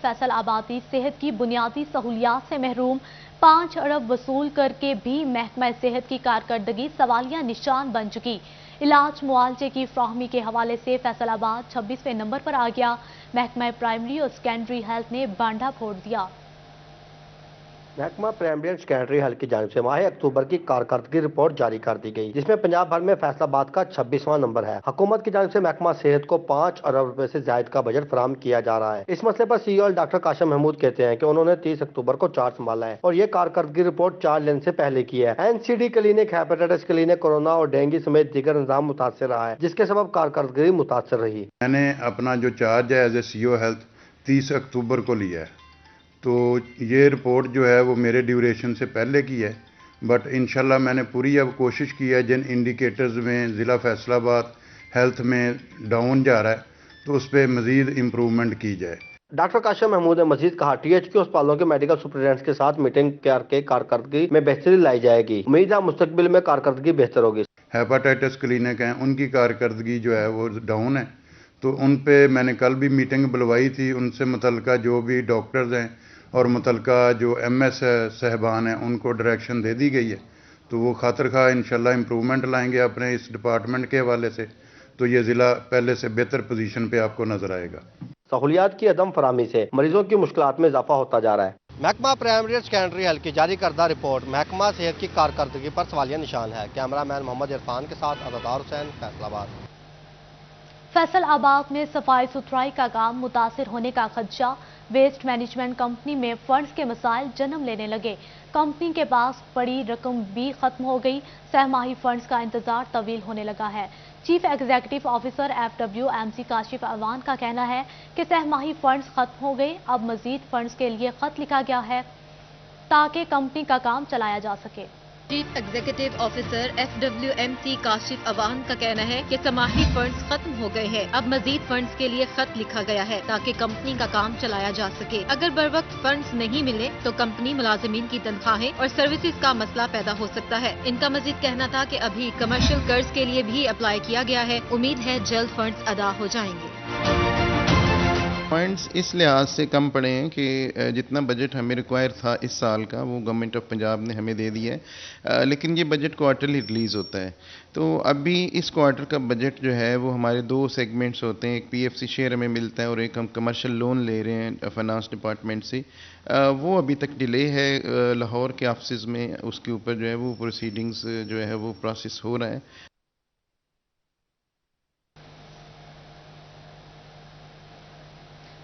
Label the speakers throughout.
Speaker 1: फैसल आबादी सेहत की बुनियादी सहूलियात से महरूम। 5 अरब वसूल करके भी महकमा सेहत की कारकर्दगी सवालिया निशान बन चुकी। इलाज मुआवजे की फ्राहमी के हवाले से फैसलाबाद 26वें नंबर पर आ गया। महकमा प्राइमरी और सेकेंडरी हेल्थ ने बांडा फोड़ दिया।
Speaker 2: महकमा प्राइमरी एंड सेकेंडरी हेल्थ की जानिब से माह अक्टूबर की कारकर्दगी रिपोर्ट जारी कर दी गई, जिसमें पंजाब भर में फैसलाबाद का 26वां नंबर है। हुकूमत की जानिब से महकमा सेहत को 5 अरब रुपए से ज्यादा का बजट फराहम किया जा रहा है। इस मसले पर CEO डॉक्टर काशिम महमूद कहते हैं कि उन्होंने 30 अक्टूबर को चार्ज संभाला है और ये कारकर्दगी रिपोर्ट 4 लेने से पहले की है। NCD clinic, hepatitis clinic, corona और डेंगू समेत दीगर निजाम मुतासर रहा है, जिसके सबब कारकर्दगी मुतासर रही।
Speaker 3: मैंने अपना जो चार्ज है एज ए CEO हेल्थ 30 अक्टूबर को लिया है, तो ये रिपोर्ट जो है वो मेरे ड्यूरेशन से पहले की है, बट इंशाल्लाह मैंने पूरी अब कोशिश की है जिन इंडिकेटर्स में ज़िला फैसलाबाद हेल्थ में डाउन जा रहा है तो उस पर मज़ीद इम्प्रूवमेंट की जाए।
Speaker 2: डॉक्टर काशिम महमूद ने मजीद कहा, THQ अस्पतालों के मेडिकल सुपरिटेंडेंट्स के साथ मीटिंग करके कारकर्दगी में बेहतरी लाई जाएगी। उम्मीद है मुस्तकबिल में कारकर्दगी बेहतर होगी।
Speaker 3: हेपेटाइटिस क्लिनिक हैं, उनकी कारकर्दगी जो है वो डाउन है, तो उन पे मैंने कल भी मीटिंग बुलवाई थी। उनसे मुतल्लिका जो भी डॉक्टर्स हैं और मुतल्लिका जो MS साहबान हैं उनको डायरेक्शन दे दी गई है, तो वो खातिर खा इंशाल्लाह इम्प्रूवमेंट लाएंगे अपने इस डिपार्टमेंट के हवाले से, तो ये ज़िला पहले से बेहतर पोजीशन पे आपको नजर आएगा।
Speaker 2: सहूलियात की अदम फराहमी से मरीजों की मुश्किलात में इजाफा होता जा रहा है। महकमा प्राइमरी और सेकेंडरी हेल्थ की जारी करदा रिपोर्ट महकमा सेहत की कारकर्दगी पर सवालिया निशान है। कैमरामैन मोहम्मद इरफान के साथ अज़ादार हुसैन, फैसलाबाद।
Speaker 1: फैसलाबाद में सफाई सुथराई का काम मुतासिर होने का खदशा। वेस्ट मैनेजमेंट कंपनी में फंड्स के मसाइल जन्म लेने लगे। कंपनी के पास पड़ी रकम भी खत्म हो गई। सहमाही फंड्स का इंतजार तवील होने लगा है। Chief executive officer FWMC Kashif Awan का कहना है कि सहमाही फंड्स खत्म हो गए, अब मजीद फंड्स के लिए खत लिखा गया है ताकि कंपनी का काम चलाया जा सके।
Speaker 4: Chief executive officer FWMC Kashif Awan का कहना है कि समाही फंड्स खत्म हो गए हैं, अब मजीद फंड्स के लिए खत लिखा गया है ताकि कंपनी का काम चलाया जा सके। अगर बर वक्त फंड्स नहीं मिले तो कंपनी मुलाजिमीन की तनख्वाहें और सर्विसेज का मसला पैदा हो सकता है। इनका मजीद कहना था कि अभी कमर्शियल कर्ज के लिए भी अप्लाई किया गया है, उम्मीद है जल्द फंड्स अदा हो जाएंगे।
Speaker 5: पॉइंट्स इस लिहाज से कम पड़े हैं कि जितना बजट हमें रिक्वायर था इस साल का वो गवर्नमेंट ऑफ पंजाब ने हमें दे दिया है, लेकिन ये बजट क्वार्टरली रिलीज़ होता है। तो अभी इस क्वार्टर का बजट जो है वो हमारे 2 सेगमेंट्स होते हैं, एक PFC शेयर हमें मिलता है और एक हम कमर्शियल लोन ले रहे हैं फाइनेंस डिपार्टमेंट से। वो अभी तक डिले है लाहौर के ऑफिस में, उसके ऊपर जो है वो प्रोसीडिंग्स जो है वो प्रोसेस हो रहा है।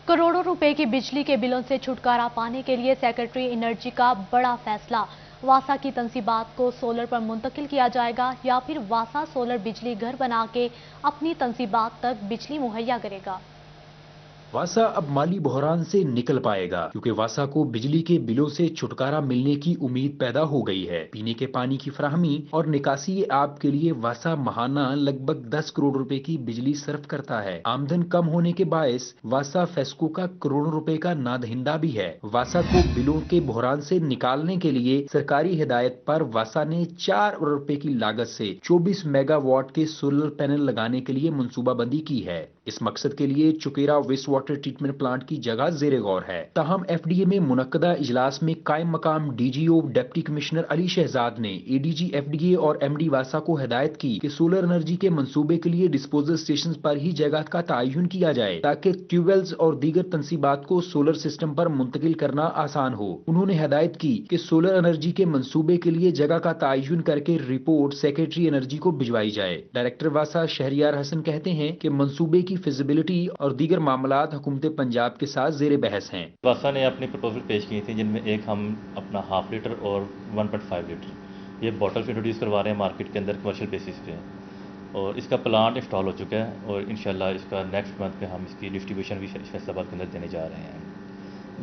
Speaker 1: करोड़ों रुपए की बिजली के बिलों से छुटकारा पाने के लिए सेक्रेटरी एनर्जी का बड़ा फैसला। वासा की तंसीबात को सोलर पर मुंतकिल किया जाएगा या फिर वासा सोलर बिजली घर बना के अपनी तंसीबात तक बिजली मुहैया करेगा।
Speaker 6: वासा अब माली बहरान से निकल पाएगा क्योंकि वासा को बिजली के बिलों से छुटकारा मिलने की उम्मीद पैदा हो गई है। पीने के पानी की फराहमी और निकासी आब के लिए वासा महाना लगभग 10 करोड़ रुपए की बिजली सर्व करता है। आमदन कम होने के बायस वासा फेस्को का करोड़ों रुपए का नादहिंदा भी है। वासा को बिलों के बहरान से निकालने के लिए सरकारी हिदायत पर वासा ने 4 अरब रुपए की लागत से 24 मेगावाट के सोलर पैनल लगाने के लिए मंसूबाबंदी की है। इस मकसद के लिए चुकेरा वेस्ट वाटर ट्रीटमेंट प्लांट की जगह ज़ेरे गौर है। ताहम FDA में मुनक्कदा इजलास में कायम मकाम DGO deputy commissioner Ali Shahzad ने ADG FDA और MD वासा को हिदायत की कि सोलर एनर्जी के मंसूबे के लिए डिस्पोजल स्टेशन पर ही जगह का तयन किया जाए ताकि ट्यूबवेल्स और दीगर तंसीबात को सोलर सिस्टम पर मुंतकिल करना आसान हो। उन्होंने हिदायत की कि सोलर एनर्जी के मंसूबे के लिए जगह का तयन करके रिपोर्ट सेक्रेटरी एनर्जी को भिजवाई जाए। डायरेक्टर वासा शहरियार हसन कहते हैं कि मंसूबे की फिजिबिलिटी और दीगर मामलात हुकूमत पंजाब के साथ ज़ेरे बहस हैं।
Speaker 7: वासा ने अपनी प्रपोजल पेश की थी जिनमें एक हम अपना 1/2 लीटर और 1.5 लीटर ये बॉटल्स इंट्रोड्यूस करवा रहे हैं मार्केट के अंदर कमर्शियल बेसिस पे, और इसका प्लांट इंस्टॉल हो चुका है और इंशाल्लाह इसका नेक्स्ट मंथ पे हम इसकी डिस्ट्रीब्यूशन भी फैसलाबाद के अंदर देने जा रहे हैं,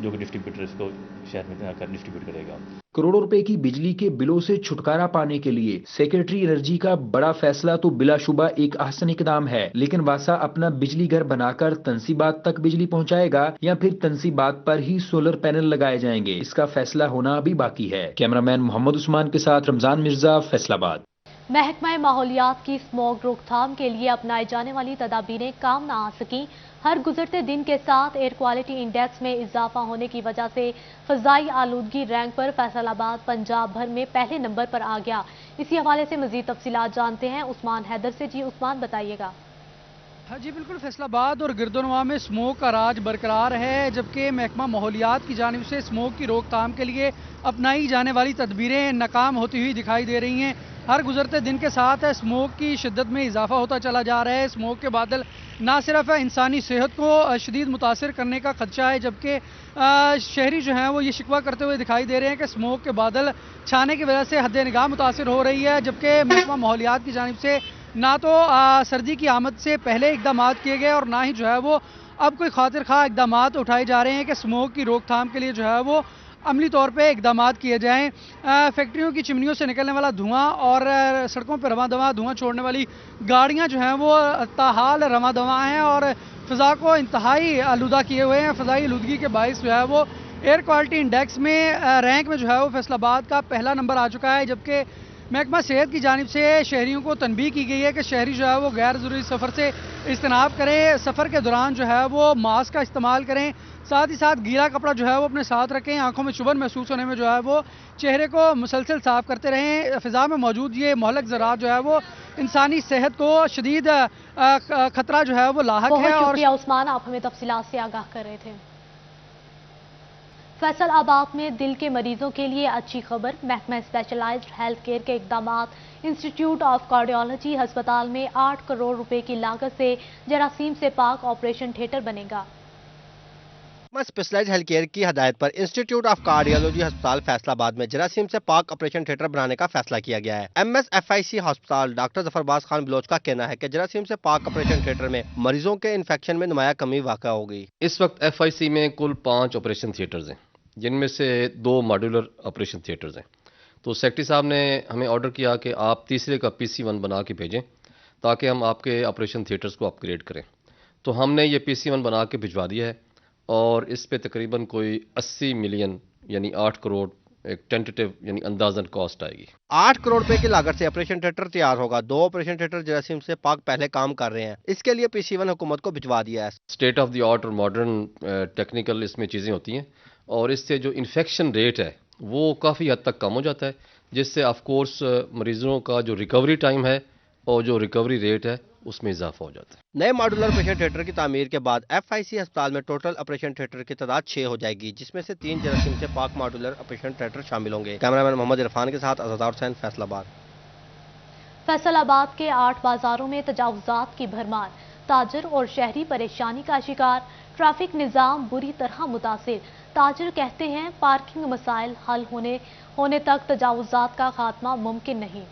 Speaker 7: जो कि डिस्ट्रीब्यूटर इसको शहर में आकर डिस्ट्रीब्यूट करेगा।
Speaker 6: करोड़ों रुपए की बिजली के बिलों से छुटकारा पाने के लिए सेक्रेटरी एनर्जी का बड़ा फैसला तो बिलाशुबा एक अहसन इकदाम है, लेकिन वासा अपना बिजली घर बनाकर तंसीबात तक बिजली पहुंचाएगा या फिर तंसीबात पर ही सोलर पैनल लगाए जाएंगे, इसका फैसला होना अभी बाकी है। कैमरामैन मोहम्मद उस्मान के साथ रमजान मिर्जा, फैसलाबाद।
Speaker 1: महकमा माहौलियात की स्मॉग रोकथाम के लिए अपनाई जाने वाली तदाबीरें काम न आ सकी। ہر گزرتے دن کے ساتھ ایئر کوالٹی انڈیکس میں اضافہ ہونے کی وجہ سے فضائی آلودگی رینک پر فیصل آباد پنجاب بھر میں پہلے نمبر پر آ گیا۔ اسی حوالے سے مزید تفصیلات جانتے ہیں عثمان حیدر سے۔ جی عثمان، بتائیے گا۔
Speaker 8: ہاں جی بالکل، فیصل آباد اور گردنواں میں اسموک کا راج برقرار ہے، جبکہ محکمہ ماحولیات کی جانب سے اسموک کی روک تھام کے لیے اپنائی جانے والی تدبیریں ناکام ہوتی ہوئی دکھائی دے رہی ہیں۔ ہر گزرتے دن کے ساتھ اسموک کی شدت میں اضافہ ہوتا چلا جا رہا ہے۔ اسموک کے بادل نہ صرف انسانی صحت کو شدید متاثر کرنے کا خدشہ ہے، جبکہ شہری جو ہیں وہ یہ شکوہ کرتے ہوئے دکھائی دے رہے ہیں کہ اسموک کے بادل چھانے کی وجہ سے حد نگاہ متاثر ہو رہی ہے، جبکہ محکمہ ماحولیات کی جانب سے نہ تو سردی کی آمد سے پہلے اقدامات کیے گئے اور نہ ہی جو ہے وہ اب کوئی خاطر خواہ اقدامات اٹھائے جا رہے ہیں کہ اسموک کی روک تھام کے لیے جو ہے وہ عملی طور پہ اقدامات کیے جائیں۔ فیکٹریوں کی چمنیوں سے نکلنے والا دھواں اور سڑکوں پہ رواں دواں دھواں چھوڑنے والی گاڑیاں جو ہیں وہ تاحال رواں دواں ہیں اور فضا کو انتہائی آلودہ کیے ہوئے ہیں۔ فضائی آلودگی کے باعث جو ہے وہ ایئر کوالٹی انڈیکس میں رینک میں جو ہے وہ فیصل آباد کا پہلا نمبر آ چکا ہے، جبکہ محکمہ صحت کی جانب سے شہریوں کو تنبیہ کی گئی ہے کہ شہری جو ہے وہ غیر ضروری سفر سے اجتناب کریں، سفر کے دوران جو ہے وہ ماسک کا استعمال کریں، ساتھ ہی ساتھ گیلا کپڑا جو ہے وہ اپنے ساتھ رکھیں، آنکھوں میں چبھن محسوس ہونے میں جو ہے وہ چہرے کو مسلسل صاف کرتے رہیں۔ فضا میں موجود یہ مہلک ذرات جو ہے وہ انسانی صحت کو شدید خطرہ جو ہے وہ لاحق ہے۔
Speaker 1: بہت شکریہ عثمان، آپ ہمیں تفصیلات سے آگاہ کر رہے تھے۔ فیصل آباد میں دل کے مریضوں کے لیے اچھی خبر، محکمہ اسپیشلائزڈ ہیلتھ کیئر کے اقدامات۔ انسٹیٹیوٹ آف کارڈیالوجی ہسپتال میں 8 کروڑ روپے کی لاگت سے جراثیم سے پاک آپریشن تھیٹر بنے گا۔
Speaker 2: اسپیشلائزڈ ہیلتھ کیئر کی ہدایت پر انسٹیٹیوٹ آف کارڈیالوجی ہسپتال فیصل آباد میں جراثیم سے پاک آپریشن تھیٹر بنانے کا فیصلہ کیا گیا ہے۔ MSFIC ہسپتال ڈاکٹر ظفرباز خان بلوچ کا کہنا ہے کہ جراثیم سے پاک آپریشن تھیٹر میں مریضوں کے انفیکشن میں نمایاں کمی واقع ہوگی۔
Speaker 9: اس وقت FIC میں کل 5 آپریشن تھیٹرز ہیں، جن میں سے 2 ماڈیولر آپریشن تھیٹرز ہیں۔ تو سیکٹری صاحب نے ہمیں آرڈر کیا کہ آپ تیسرے کا PC1 بنا کے بھیجیں تاکہ ہم آپ کے آپریشن تھیٹرز کو اپ گریڈ کریں۔ تو ہم نے یہ PC1 بنا کے بھجوا دیا ہے اور اس پہ تقریباً کوئی 80 ملین یعنی 8 کروڑ ایک ٹینٹیٹیو یعنی اندازاً کاسٹ آئے گی۔
Speaker 2: 8 کروڑ روپے کی لاگت سے آپریشن تھیٹر تیار ہوگا۔ 2 آپریشن تھیٹر جراثیم سے پاک پہلے کام کر رہے ہیں، اس کے لیے PC1 حکومت کو بھجوا دیا ہے۔
Speaker 9: اسٹیٹ آف دی آرٹ اور ماڈرن ٹیکنیکل اس میں چیزیں ہوتی ہیں اور اس سے جو انفیکشن ریٹ ہے وہ کافی حد تک کم ہو جاتا ہے، جس سے آف کورس مریضوں کا جو ریکوری ٹائم ہے اور جو ریکوری ریٹ ہے اس میں اضافہ ہو جاتا ہے۔
Speaker 2: نئے ماڈولر آپریشن تھیٹر کی تعمیر کے بعد FIC ہسپتال میں ٹوٹل آپریشن تھیٹر کی تعداد 6 ہو جائے گی، جس میں سے 3 جراثیم سے پاک ماڈولر آپریشن تھیٹر شامل ہوں گے۔ کیمرہ مین محمد عرفان کے ساتھ عزادار حسین، فیصل آباد۔
Speaker 1: فیصل آباد کے 8 بازاروں میں تجاوزات کی بھرمار، تاجر اور شہری پریشانی کا شکار، ٹریفک نظام بری طرح متاثر۔ تاجر کہتے ہیں پارکنگ مسائل حل ہونے تک تجاوزات کا خاتمہ ممکن نہیں۔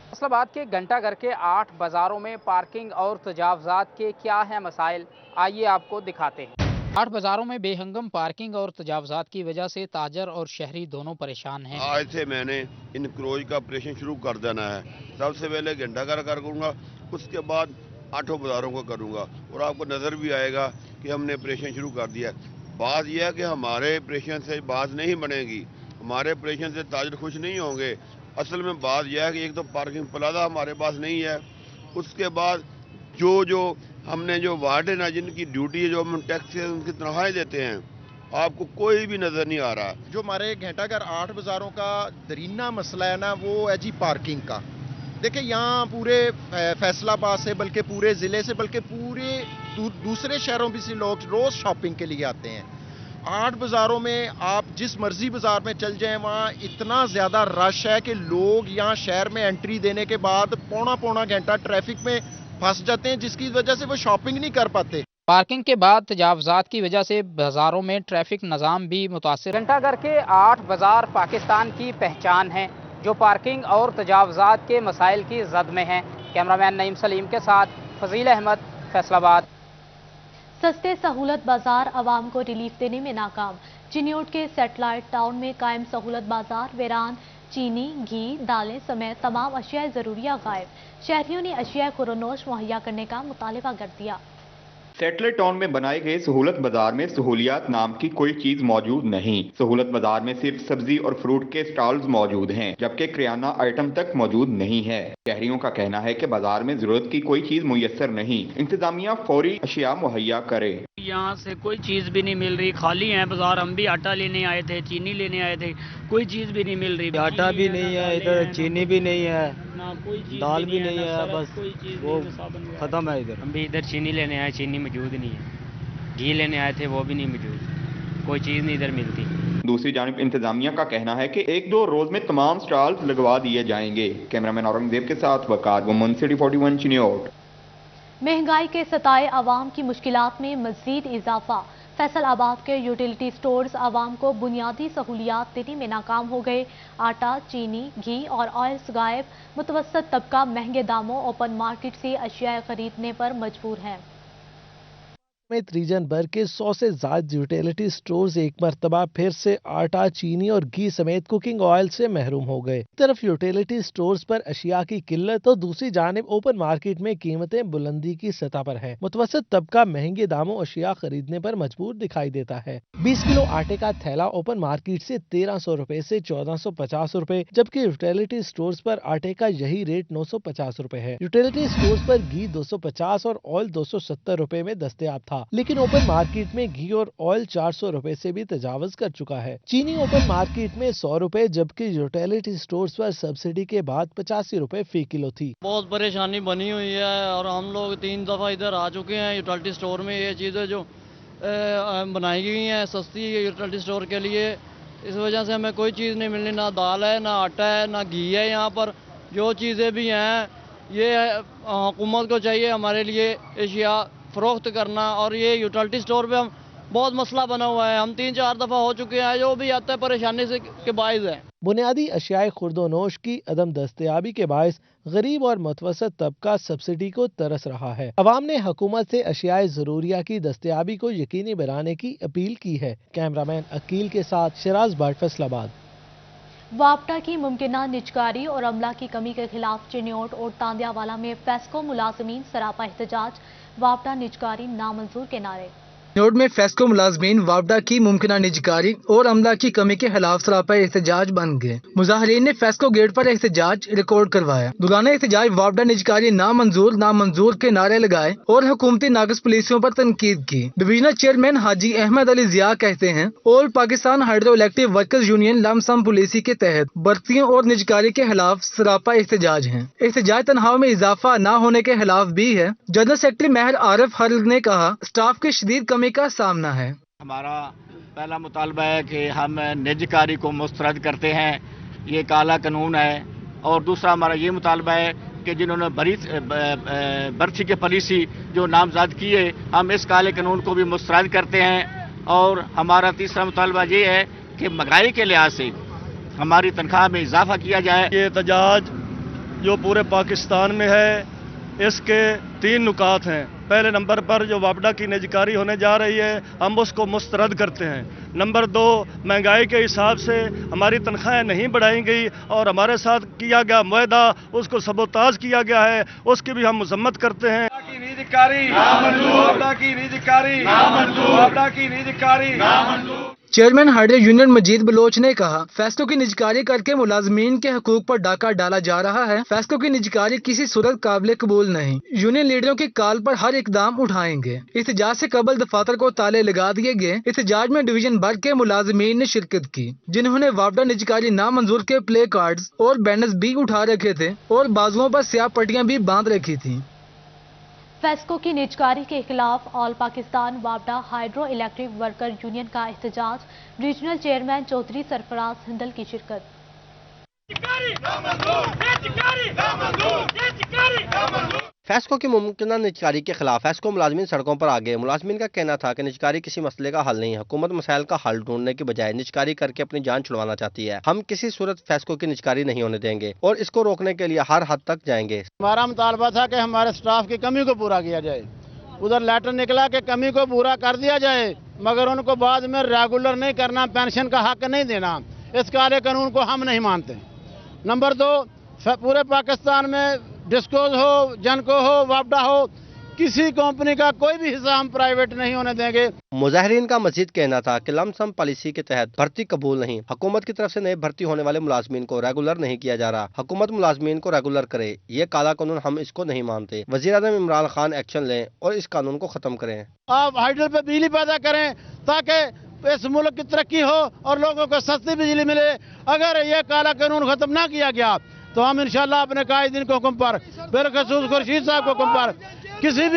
Speaker 10: فیصل آباد کے گھنٹہ گھر کے 8 بازاروں میں پارکنگ اور تجاوزات کے کیا ہیں مسائل، آئیے آپ کو دکھاتے ہیں۔ 8 بازاروں میں بے ہنگم پارکنگ اور تجاوزات کی وجہ سے تاجر اور شہری دونوں پریشان ہیں۔
Speaker 11: آج سے میں نے انکروچ کا آپریشن شروع کر دینا ہے۔ سب سے پہلے گھنٹہ گھر کروں گا، اس کے بعد 8 بازاروں کو کروں گا اور آپ کو نظر بھی آئے گا کہ ہم نے آپریشن شروع کر دیا ہے۔ بات یہ ہے کہ ہمارے آپریشن سے بات نہیں بنے گی، ہمارے آپریشن سے تاجر خوش نہیں ہوں گے۔ اصل میں بات یہ ہے کہ ایک تو پارکنگ پلازا ہمارے پاس نہیں ہے، اس کے بعد جو ہم نے جو وارڈن ہے جن کی ڈیوٹی ہے، جو ہم ٹیکس ان کی تنخواہیں دیتے ہیں، آپ کو کوئی بھی نظر نہیں آ رہا۔
Speaker 12: جو ہمارے گھنٹہ گھر 8 بازاروں کا درینہ مسئلہ ہے نا، وہ ہے جی پارکنگ کا۔ دیکھیں یہاں پورے فیصل آباد سے بلکہ پورے ضلع سے بلکہ پورے دوسرے شہروں بھی سے لوگ روز شاپنگ کے لیے آتے ہیں۔ 8 بازاروں میں آپ جس مرضی بازار میں چل جائیں، وہاں اتنا زیادہ رش ہے کہ لوگ یہاں شہر میں انٹری دینے کے بعد پونا گھنٹہ ٹریفک میں پھنس جاتے ہیں، جس کی وجہ سے وہ شاپنگ نہیں کر پاتے۔
Speaker 10: پارکنگ کے بعد تجاوزات کی وجہ سے بازاروں میں ٹریفک نظام بھی متاثر۔ گھنٹہ گھر کے 8 بازار پاکستان کی پہچان ہیں، جو پارکنگ اور تجاوزات کے مسائل کی زد میں ہیں۔ کیمرہ مین نعیم سلیم کے ساتھ فضیل احمد، فیصل آباد۔
Speaker 1: سستے سہولت بازار عوام کو ریلیف دینے میں ناکام۔ چنیوٹ کے سیٹلائٹ ٹاؤن میں قائم سہولت بازار ویران، چینی، گھی، دالیں سمیت تمام اشیاء ضروریہ غائب۔ شہریوں نے اشیاء خورونوش مہیا کرنے کا مطالبہ کر دیا۔
Speaker 13: सेटलर टाउन में बनाए गए सहूलत बाजार में सहूलियात नाम की कोई चीज मौजूद नहीं। सहूलत बाजार में सिर्फ सब्जी और फ्रूट के स्टॉल्स मौजूद हैं, जबकि किराना आइटम तक मौजूद नहीं है। शहरियों का कहना है कि बाजार में जरूरत की कोई चीज मुयस्सर नहीं, इंतजामिया फौरी अशिया मुहैया करे।
Speaker 14: यहाँ से कोई चीज भी नहीं मिल रही, खाली है बाजार। हम भी आटा लेने आए थे, चीनी लेने आए थे, कोई चीज भी नहीं मिल रही।
Speaker 15: आटा भी नहीं है इधर, चीनी भी नहीं है, दाल भी नहीं है, बस वो खत्म है इधर।
Speaker 14: हम भी इधर चीनी लेने आए, चीनी मौजूद नहीं है। घी लेने आए थे, वो भी नहीं मौजूद, कोई चीज नहीं इधर मिलती।
Speaker 13: दूसरी जानिब इंतजामिया का कहना है कि 1-2 रोज में तमाम स्टॉल्स लगवा दिए जाएंगे। कैमरामैन औरंगजेब के साथ वकार वुमन सिटी 41 चिन्योट।
Speaker 1: महंगाई के सताए आवाम की मुश्किलात में मजीद इजाफा। फैसलाबाद के यूटिलिटी स्टोर्स आवाम को बुनियादी सहूलियात देने में नाकाम हो गए। आटा, चीनी, घी और ऑयल्स गायब। मुतवस्सत तबका महंगे दामों ओपन मार्केट से अशिया खरीदने पर मजबूर है।
Speaker 16: समेत रीजन भर के 100 से ज्यादा यूटिलिटी स्टोर्स एक मरतबा फिर से आटा, चीनी और घी समेत कुकिंग ऑयल से महरूम हो गए। एक तरफ यूटिलिटी स्टोर्स पर अशिया की किल्लत तो दूसरी जानिब ओपन मार्केट में कीमतें बुलंदी की सतह पर हैं। मुतवस्सित तबका महंगे दामों अशिया खरीदने पर मजबूर दिखाई देता है। 20 किलो आटे का थैला ओपन मार्केट से 1300 रुपए से 1450 रुपए, जबकि यूटिलिटी स्टोर्स पर आटे का यही रेट 950 रुपए है। यूटिलिटी स्टोर्स पर घी 250 और ऑयल 270 रुपए में दस्तयाब था, लेकिन ओपन मार्केट में घी और ऑयल 400 रुपए से भी तजावज कर चुका है। चीनी ओपन मार्केट में 100 रुपए, जबकि यूटिलिटी स्टोर्स पर सब्सिडी के बाद 85 रुपए फी किलो थी।
Speaker 15: बहुत परेशानी बनी हुई है और हम लोग 3 दफा इधर आ चुके हैं। यूटिलिटी स्टोर में ये चीजें जो बनाई गई हैं सस्ती यूटिलिटी स्टोर के लिए, इस वजह से हमें कोई चीज नहीं मिलनी, ना दाल है, ना आटा है, ना घी है। यहाँ पर जो चीजें भी हैं ये हुकूमत को चाहिए हमारे लिए एशिया फरोख्त करना, और ये यूटिलिटी स्टोर पे हम बहुत मसला बना हुआ है। हम 3-4 दफा हो चुके हैं, जो भी आता है परेशानी से के बाइस है।
Speaker 16: बुनियादी अशियाए खुर्दोनोश की अदम दस्तयाबी के बायस गरीब और मुतवस्सित तबका सब्सिडी को तरस रहा है। अवाम ने हुकूमत से अशियाए जरूरिया की दस्तयाबी को यकीनी बनाने की अपील की है। कैमरामैन अकील के साथ शिराज भट्ट, फैसलाबाद।
Speaker 1: वापडा की मुमकिना निजकारी और अमला की कमी के खिलाफ चिन्योट और तांदियावाला में फेस्को मुलाजमीन सरापा एहतजाज। वापडा निजकारी नामंजूर के नारे।
Speaker 17: चिन्योट में फेस्को मुलाजमीन वापडा की मुमकिना निजकारी और अमला की कमी के खिलाफ सरापा एहतजाज बन गए। मुजाहिरीन ने फेस्को गेट पर एहतजाज रिकॉर्ड करवाया। दुराना एहतजाज वापडा निजकारी नामंजूर के नारे लगाए और हुकूमती नाकस पुलिसियों पर तनकीद की। डिवीजनल चेयरमैन हाजी अहमद अली जिया कहते हैं, all Pakistan hydro electric workers union lump sum policy के तहत बर्तियों और निजकारी के खिलाफ सरापा एहतजाज है। एहतजाज तनख्वाह में इजाफा न होने के खिलाफ भी है। जनरल सेक्रेटरी महर आरिफ हर्ल ने कहा, स्टाफ की शदीद कमी का सामना है।
Speaker 18: हमारा पहला मुतालबा है कि हम निजकारी को मुस्तरद करते हैं, ये काला कानून है। और दूसरा हमारा ये मुतालबा है कि जिन्होंने बर्थी के पॉलिसी जो नामजद किए, हम इस काले कानून को भी मुस्तरद करते हैं। और हमारा तीसरा मुतालबा ये है कि महंगाई के लिहाज से हमारी तनख्वाह में इजाफा किया जाए।
Speaker 19: ये एहतजाज जो पूरे पाकिस्तान में है, इसके 3 नुकात हैं। पहले नंबर पर जो वापडा की निजकारी होने जा रही है, हम उसको मुस्तरद करते हैं। नंबर 2, महंगाई के हिसाब से हमारी तनख्वाहें नहीं बढ़ाई गई और हमारे साथ किया गया मुआहदा उसको सबोताज किया गया है, उसकी भी हम मजम्मत करते हैं।
Speaker 17: चेयरमैन हाइड्रो यूनियन मजीद बलोच ने कहा, फैसलों की निजकारी करके मुलाजमीन के हकूक पर डाका डाला जा रहा है। फैसलों की निजकारी किसी सूरत काबिल कबूल नहीं। यूनियन लीडरों की कॉल पर हर इकदाम उठाएंगे। एहतजाज से कबल दफातर को ताले लगा दिए गए। एहतजाज में डिवीजन भर के मुलाजमीन ने शिरकत की, जिन्होंने वापडा निजकारी नामंजूर के प्ले कार्ड्स और बैनर्स भी उठा रखे थे और बाजुओं पर स्याह पट्टियां भी बांध रखी थी।
Speaker 1: फेस्को की निजकारी के खिलाफ ऑल पाकिस्तान वापडा हाइड्रो इलेक्ट्रिक वर्कर यूनियन का एहतजाज। रीजनल चेयरमैन चौधरी सरफराज हिंदल की शिरकत।
Speaker 2: फेस्को की मुमकिना निजकारी के खिलाफ फेस्को मुलाजमीन सड़कों पर आ गए। मुलाजमीन का कहना था कि निजकारी किसी मसले का हल नहीं है। हुकूमत मसाइल का हल ढूंढने की बजाय निजकारी करके अपनी जान छुड़वाना चाहती है। हम किसी सूरत फेस्को की निजकारी नहीं होने देंगे और इसको रोकने के लिए हर हद तक जाएंगे।
Speaker 18: हमारा मुतालबा था कि हमारे स्टाफ की कमी को पूरा किया जाए। उधर लेटर निकला कि कमी को पूरा कर दिया जाए, मगर उनको बाद में रेगुलर नहीं करना, पेंशन का हक नहीं देना। इस काले कानून को हम नहीं मानते। नंबर 2, पूरे पाकिस्तान में डिस्कोज हो, जनको हो, वापडा हो,
Speaker 20: किसी कंपनी का कोई भी हिस्सा हम प्राइवेट नहीं होने देंगे।
Speaker 2: मुजाहिरीन का मजीद कहना था कि लमसम पॉलिसी के तहत भर्ती कबूल नहीं, हुकूमत की तरफ से नए भर्ती होने वाले मुलाजमीन को रेगुलर नहीं किया जा रहा। हुकूमत मुलाजमीन को रेगुलर करे, ये काला कानून हम इसको नहीं मानते। वज़ीर-ए-आज़म इमरान खान एक्शन लें और इस कानून को खत्म करें।
Speaker 20: आप हाइडल पे बिजली पैदा करें ताकि इस मुल्क की तरक्की हो और लोगों को सस्ती बिजली मिले। अगर ये काला कानून खत्म ना किया गया तो हम इंशाल्लाह अपने कायदीन के हुक्म पर, बिलखसूस खुर्शीद साहब के हुक्म पर किसी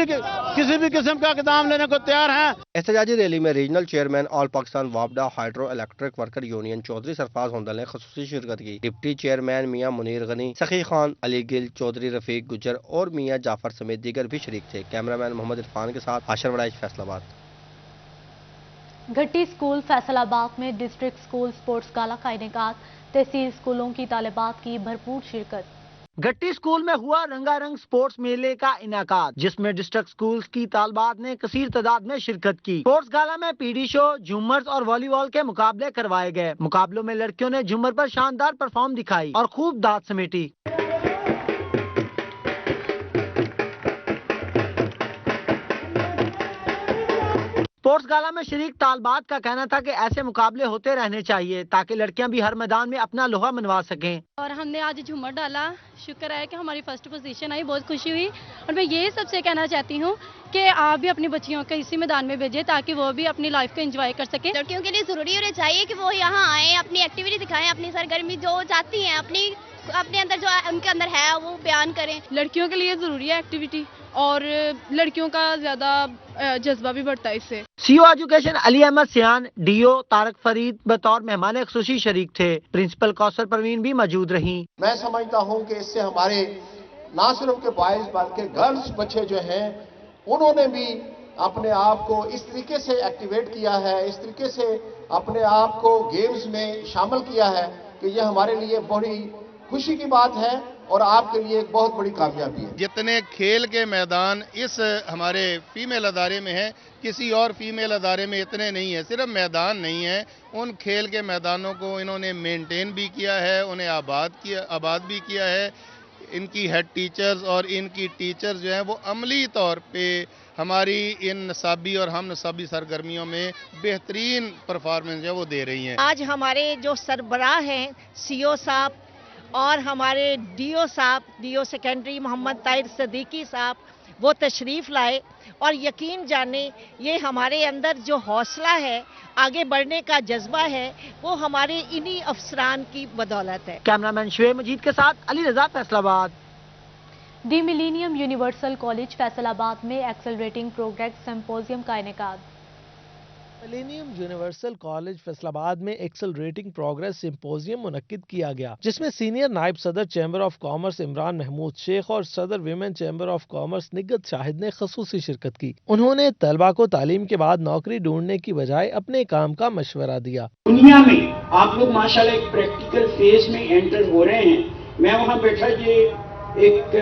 Speaker 20: भी किस्म का इक़दाम लेने को तैयार हैं।
Speaker 2: एहतजाजी रैली में रीजनल चेयरमैन ऑल पाकिस्तान वापडा hydro electric worker union Chaudhry Sarfraz Hondal ने खसूसी शिरकत की। डिप्टी चेयरमैन मियां मुनीर गनी, सखी खान, अली गिल, चौधरी रफीक गुजर और मियां जाफर समेत दीगर भी शरीक थे। कैमरामैन मोहम्मद इरफान के साथ हाशर वड़ाइश, फैसलाबाद।
Speaker 1: घट्टी स्कूल फैसलाबाद में डिस्ट्रिक्ट स्कूल स्पोर्ट्स गाला का इनेकाद, तहसील स्कूलों की तालिबात की भरपूर शिरकत।
Speaker 21: घट्टी स्कूल में हुआ रंगारंग स्पोर्ट्स मेले का इनाकाद, जिसमें डिस्ट्रिक्ट स्कूल्स की तालिबात ने कसीर तादाद में शिरकत की। स्पोर्ट्स गाला में पीडी शो, झूमर्स और वॉलीबॉल के मुकाबले करवाए गए। मुकाबलों में लड़कियों ने झूमर पर शानदार परफॉर्म दिखाई और खूब दाद समेटी। स्पोर्ट्स गाला में शरीक तालबात का कहना था कि ऐसे मुकाबले होते रहने चाहिए ताकि लड़कियां भी हर मैदान में अपना लोहा मनवा सकें।
Speaker 22: और हमने आज झूमर डाला, शुक्र है कि हमारी फर्स्ट पोजीशन आई, बहुत खुशी हुई। और मैं ये सबसे कहना चाहती हूँ कि आप भी अपनी बच्चियों को इसी मैदान में भेजें ताकि वो भी अपनी लाइफ को एंजॉय कर सकें।
Speaker 23: लड़कियों के लिए जरूरी होना चाहिए कि वो यहाँ आए, अपनी एक्टिविटी दिखाएं, अपनी सरगर्मी जो चाहती हैं अपने अंदर जो उनके अंदर है वो बयान करें।
Speaker 22: लड़कियों के लिए जरूरी है एक्टिविटी और लड़कियों का ज्यादा जज्बा भी बढ़ता है इससे।
Speaker 21: सीओ एजुकेशन अली अहमद सियान, डीओ तारक फरीद बतौर मेहमान खुसूसी शरीक थे। प्रिंसिपल कौसर परवीन भी मौजूद रहीं।
Speaker 24: मैं समझता हूं कि इससे हमारे ना सिर्फ के बॉयज बल्कि गर्ल्स बच्चे जो हैं उन्होंने भी अपने आप को इस तरीके से एक्टिवेट किया है, इस तरीके से अपने आप को गेम्स में शामिल किया है कि यह हमारे लिए बड़ी खुशी की बात है और आपके लिए एक बहुत बड़ी कामयाबी है।
Speaker 5: जितने खेल के मैदान इस हमारे फीमेल अदारे में है, किसी और फीमेल अदारे में इतने नहीं है। सिर्फ मैदान नहीं है, उन खेल के मैदानों को इन्होंने मेंटेन भी किया है, उन्हें आबाद भी किया है। इनकी हेड टीचर्स और इनकी टीचर्स जो हैं वो अमली तौर पे हमारी इन नसाबी और हम नसाबी सरगर्मियों में बेहतरीन परफॉर्मेंस जो वो दे रही हैं।
Speaker 25: आज हमारे जो सरबराह हैं सीओ साहब और हमारे डीओ साहब, डीओ सेकेंडरी मोहम्मद ताहिर सदीकी साहब, वो तशरीफ़ लाए और यकीन जाने ये हमारे अंदर जो हौसला है, आगे बढ़ने का जज्बा है, वो हमारे इन्हीं अफसरान की बदौलत है।
Speaker 21: कैमरामैन शुएब मजीद के साथ अली रजा, फैसलाबाद।
Speaker 1: दी मिलीनियम यूनिवर्सल कॉलेज फैसलाबाद में एक्सेलरेटिंग प्रोग्रेस सिंपोजियम का इनेकाद।
Speaker 16: मिलेनियम यूनिवर्सल कॉलेज फैसलाबाद में एक्सेलरेटिंग प्रोग्रेस सिंपोजियम मुनक्किद किया गया, जिसमें सीनियर नायब सदर chamber of commerce Imran Mahmood Sheikh और सदर women chamber of commerce Nighat Shahid ने खसूसी शिरकत की। उन्होंने तलबा को तालीम के बाद नौकरी ढूंढने की बजाय अपने काम का मशवरा दिया।
Speaker 26: दुनिया में आप लोग माशाल्लाह एक प्रैक्टिकल फेज में एंटर हो रहे हैं। मैं वहाँ बैठा ये एक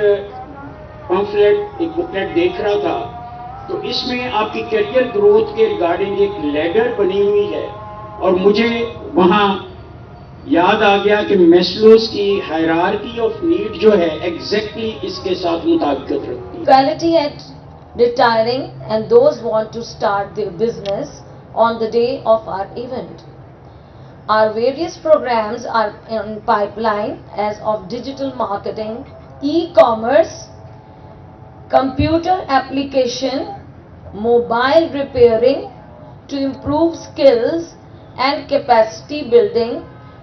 Speaker 26: पम्फलेट, एक बुकलेट देख रहा था, तो इसमें आपकी करियर ग्रोथ के रिगार्डिंग एक लैडर बनी हुई है और मुझे वहाँ याद आ गया कि मैस्लोस की हायरार्की ऑफ नीड जो है एग्जैक्टली इसके साथ मुताबिकत रखती है।
Speaker 27: Equality at retiring and those want to start their business on the day of our event. Our various programs are in pipeline as of digital marketing, e-commerce, computer application, mobile repairing to improve skills and capacity building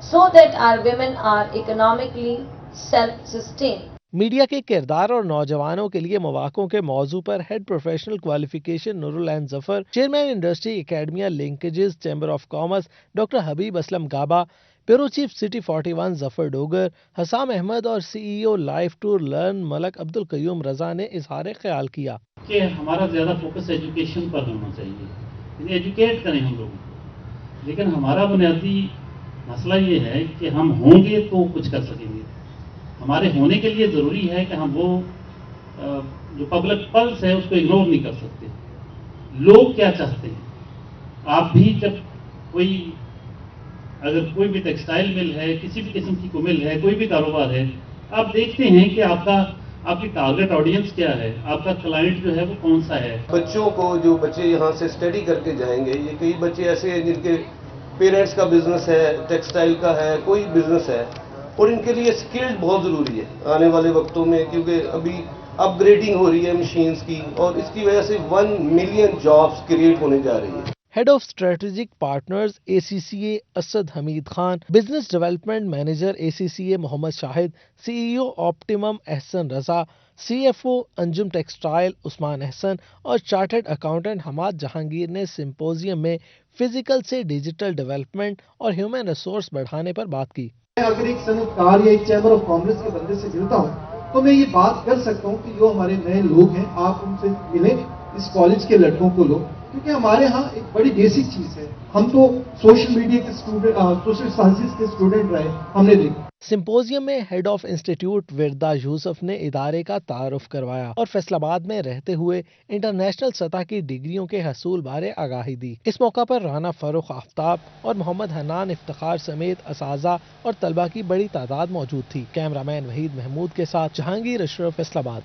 Speaker 27: so that our women are economically self-sustained.
Speaker 16: Media के किरदार और नौजवानों के लिए मौक़ों के मौजू पर head professional qualification Noorul Ain Zafar, chairman industry academia linkages chamber of commerce doctor Habib Aslam Gaba, bureau chief city 41 Zafar Dogar, Hasam Ahmed और CEO life tour learn Malik Abdul Qayyum Raza ने इजहार ख्याल किया
Speaker 28: कि हमारा ज़्यादा फोकस एजुकेशन पर होना चाहिए, एजुकेट करें हम लोग। लेकिन हमारा बुनियादी मसला ये है कि हम होंगे तो कुछ कर सकेंगे। हमारे होने के लिए ज़रूरी है कि हम वो जो पब्लिक पल्स है उसको इग्नोर नहीं कर सकते। लोग क्या चाहते हैं, आप भी जब अगर कोई भी टेक्सटाइल मिल है, किसी भी किस्म की को मिल है, कोई भी कारोबार है, आप देखते हैं कि आपका آپ کی ٹارگٹ آڈینس کیا ہے, آپ کا کلائنٹ جو ہے وہ کون سا ہے.
Speaker 3: بچوں کو, جو بچے یہاں سے اسٹڈی کر کے جائیں گے, یہ کئی بچے ایسے ہیں جن کے پیرنٹس کا بزنس ہے, ٹیکسٹائل کا ہے, کوئی بزنس ہے, اور ان کے لیے اسکلڈ بہت ضروری ہے آنے والے وقتوں میں, کیونکہ ابھی اپ گریڈنگ ہو رہی ہے مشینز کی, اور اس کی وجہ سے 1 ملین جابز کریٹ ہونے جا رہی ہیں.
Speaker 16: Head of strategic partners ACCA Asad Hamid Khan, business development manager ACCA Muhammad Shahid, CEO optimum Ahsan Raza, CFO Anjum textile Usman Ahsan اور چارٹرڈ اکاؤنٹنٹ حماد جہانگیر نے سمپوزیم میں فزیکل سے ڈیجیٹل ڈیولپمنٹ اور ہیومن ریسورس بڑھانے پر بات کی.
Speaker 4: اگر ایک صنعت کار یا ایک چیمبر آف کامرس کے بندے سے ملتا ہوں تو میں یہ بات کر سکتا ہوں کہ جو ہمارے نئے لوگ ہیں آپ ان سے ملیں, اس کالج کے لڑکوں کو لو, کیونکہ ہمارے ہاں ایک بڑی بیسک چیز ہے, ہم تو سوشل میڈیا کے اسٹوڈنٹ, سوشل سائنسز کے اسٹوڈنٹ رہے, ہم نے دیکھا.
Speaker 16: سمپوزیم میں ہیڈ آف انسٹیٹیوٹ وردا یوسف نے ادارے کا تعارف کروایا اور فیصل آباد میں رہتے ہوئے انٹرنیشنل سطح کی ڈگریوں کے حصول بارے آگاہی دی. اس موقع پر رانا فاروق آفتاب اور محمد حنان افتخار سمیت اساتذہ اور طلبہ کی بڑی تعداد موجود تھی. کیمرہ مین وحید محمود کے ساتھ جہانگیر اشرف، فیصل آباد.